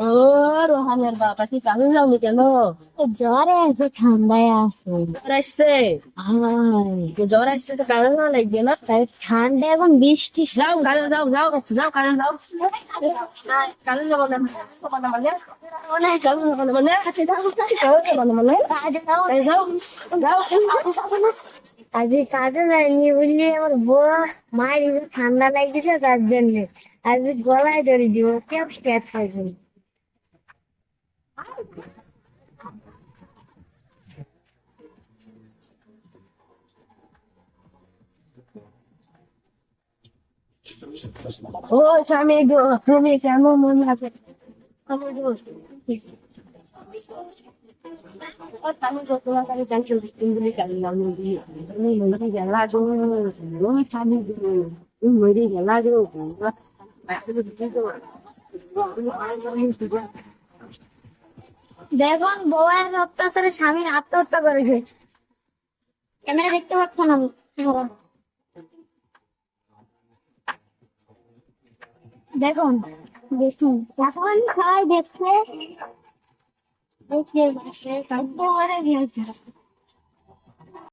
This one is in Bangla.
ও রোহানের বাবা কি কাজে যাওনি কেন? জ্বরে আছে, ঠান্ডায় আছে। জ্বর আসছে? জ্বর আসছে তো কাজে যাওয়া লাগবে না। তাই ঠান্ডা এবং বৃষ্টি। যাও কাজে যাও, যাও যাও কাজে যাও। কাজে যাবো না মানে কাজে যাবো না মানে কাজে যাবো না মানে কাজে যাও। এই যাও যাও। আজকে কাজে যায়নি বুঝলি, আমার বউ মায়ের একটু ঠান্ডা লাগছে তার জন্য আজকে গলায় ধরে দিব, কেউ স্ট্যাট পাইনি। ও স্বামী গো, তুমি কেমন মন আছে? আমি গো, ও স্বামী গো, তোমার কাছে জানছো তুমি কাজে যাও নি? তুমি মরে গেলা গো, ও স্বামী গো, তুমি মরে গেলা গো। দেখুন বউয়ের অত্যাচারে স্বামী আত্মহত্যা করেছে, ক্যামেরা দেখতে পাচ্ছেন আমি। দেখুন, দেখুন এখন সবাই দেখছে, দেখছে, দেখছে, কাজ তো করে দিয়েছে।